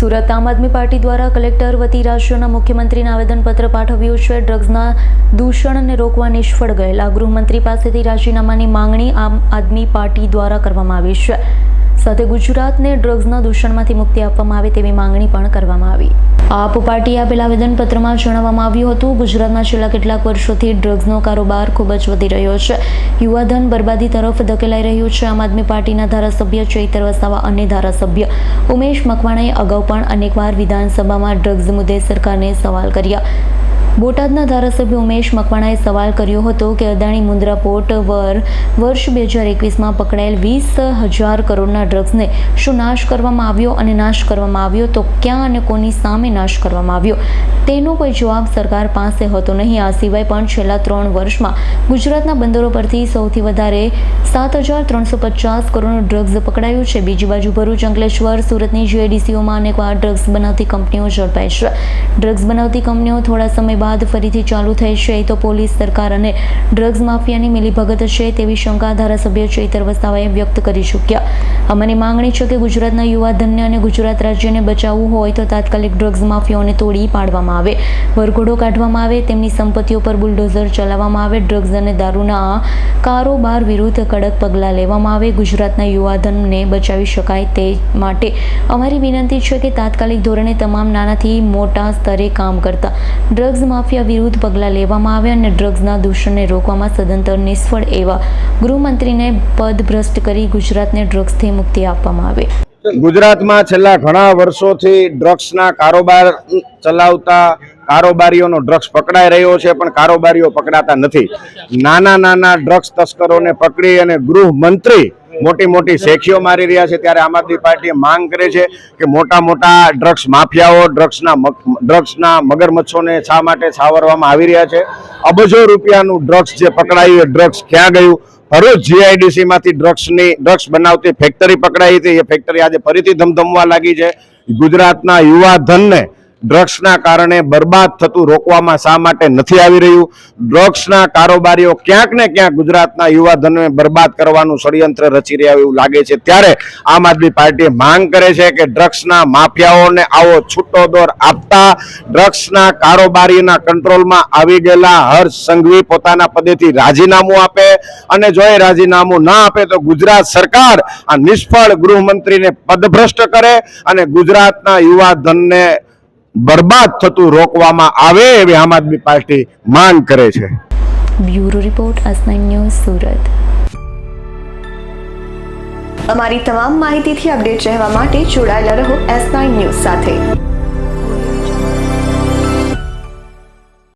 સુરત આમ આદમી પાર્ટી દ્વારા કલેક્ટર વતી રાજ્યના મુખ્યમંત્રીને આવેદનપત્ર પાઠવ્યું છે। ડ્રગ્સના દૂષણને રોકવા નિષ્ફળ ગયેલા ગૃહમંત્રી પાસેથી રાજીનામાની માંગણી આમ આદમી પાર્ટી દ્વારા કરવામાં આવી છે। સાથે ગુજરાતને ડ્રગ્સના દૂષણમાંથી મુક્તિ આપવામાં આવે તેવી માંગણી પણ કરવામાં આવી। આપ પાર્ટીએ આપેલા આવેદનપત્રમાં જણાવવામાં આવ્યું હતું, ગુજરાતમાં છેલ્લા કેટલાક વર્ષોથી ડ્રગ્સનો કારોબાર ખૂબ જ વધી રહ્યો છે। યુવાધન બરબાદી તરફ ધકેલાઈ રહ્યું છે। આમ આદમી પાર્ટીના ધારાસભ્ય ચૈતર વસાવા અને ધારાસભ્ય ઉમેશ મકવાણાએ અગાઉ પણ અનેકવાર વિધાનસભામાં ડ્રગ્સ મુદ્દે સરકારને સવાલ કર્યા। બોટાદના ધારાસભ્ય ઉમેશ મકવાણાએ સવાલ કર્યો હતો કે અદાણી મુન્દ્રા પોર્ટ વર્ષ 2021માં પકડાયેલ 20,000 કરોડના ડ્રગ્સને શું નાશ કરવામાં આવ્યો અને નાશ કરવામાં આવ્યો તો ક્યાં અને કોની સામે નાશ કરવામાં આવ્યો તેનો કોઈ જવાબ સરકાર પાસે હતો નહીં। આ સિવાય પણ છેલ્લા 3 વર્ષમાં ગુજરાતના બંદરો પરથી સૌથી વધારે 7,350 કરોડનું ડ્રગ્સ પકડાયું છે। બીજી બાજુ ભરૂચ, અંકલેશ્વર, સુરતની જીઆઈડીસીઓમાં અનેકવાર ડ્રગ્સ બનાવતી કંપનીઓ ઝડપાઈ છે। ડ્રગ્સ બનાવતી કંપનીઓ થોડા સમય બાદ ફરીથી ચાલુ થઈ છે તો પોલીસ, સરકાર અને ડ્રગ્સ માફિયાની મિલીભગત છે તેવી શંકા ધારાસભ્ય ચૈતર વસાવાએ વ્યક્ત કરી ચૂક્યા। અમારી માંગણી છે કે ગુજરાતના યુવાધનને અને ગુજરાત રાજ્યને બચાવવું હોય તો તાત્કાલિક ડ્રગ્સ માફિયાઓને તોડી પાડવામાં આવે, વરઘોડો કાઢવામાં આવે, તેમની સંપત્તિઓ પર બુલડોઝર ચલાવવામાં આવે, ડ્રગ્સ અને દારૂના કારોબાર વિરુદ્ધ કડક પગલાં લેવામાં આવે, ગુજરાતના યુવાધનને બચાવી શકાય તે માટે અમારી વિનંતી છે કે તાત્કાલિક ધોરણે તમામ નાનાથી મોટા સ્તરે કામ કરતા ડ્રગ્સ માફિયા વિરુદ્ધ પગલાં લેવામાં આવે અને ડ્રગ્સના દૂષણને રોકવામાં સદંતર નિષ્ફળ એવા ગૃહમંત્રીને પદભ્રષ્ટ કરી ગુજરાતને ડ્રગ્સથી મુક્તિ આપવામાં આવે। ગુજરાતમાં છેલ્લા ઘણા વર્ષોથી ડ્રગ્સના કારોબાર ચલાવતા કારોબારીઓનો ડ્રગ્સ પકડાઈ રહ્યો છે, પણ કારોબારીઓ પકડાતા નથી। નાના ડ્રગ્સ તસ્કરોને પકડી અને ગૃહમંત્રી મોટી શેખીઓ મારી રહ્યા છે। ત્યારે આમ આદમી પાર્ટીએ માંગ કરે છે કે મોટા ડ્રગ્સ માફિયાઓ, ડ્રગ્સના મગરમચ્છોને શા માટે છાવરવામાં આવી રહ્યા છે? અબજો રૂપિયાનું ડ્રગ્સ જે પકડાયું એ ડ્રગ્સ ક્યાં ગયું? ભરૂચ જીઆઈડીસી માંથી ડ્રગ્સ બનાવતી ફેક્ટરી પકડાઈ હતી, એ ફેક્ટરી આજે ફરીથી ધમધમવા લાગી છે। ગુજરાતના યુવાધનને ડ્રગ્સના કારણે બરબાદ થતું રોકવામાં શા માટે નથી આવી રહ્યું? ડ્રગ્સના કારોબારીઓ ક્યાંક ને ક્યાંક ગુજરાતના યુવાધનને બરબાદ કરવાનું ષડયંત્ર રચી રહ્યા એવું લાગે છે। ત્યારે આમ આદમી પાર્ટી માંગ કરે છે કે ડ્રગ્સના માફિયાઓને આવો છૂટો દોર આપતા ડ્રગ્સના કારોબારીના કંટ્રોલમાં આવી ગયેલા હર્ષ સંઘવી પોતાના પદેથી રાજીનામું આપે અને જો એ રાજીનામું ના આપે તો ગુજરાત સરકાર આ નિષ્ફળ ગૃહમંત્રીને પદભ્રષ્ટ કરે અને ગુજરાતના યુવાધનને બરબાદ થતું રોકવામાં આવે એવી આમ આદમી પાર્ટી માંગ કરે છે। Bureau report, S9 news, Surat. અમારી તમામ માહિતીથી અપડેટ રહેવા માટે જોડાયેલા રહો S9 ન્યૂઝ સાથે।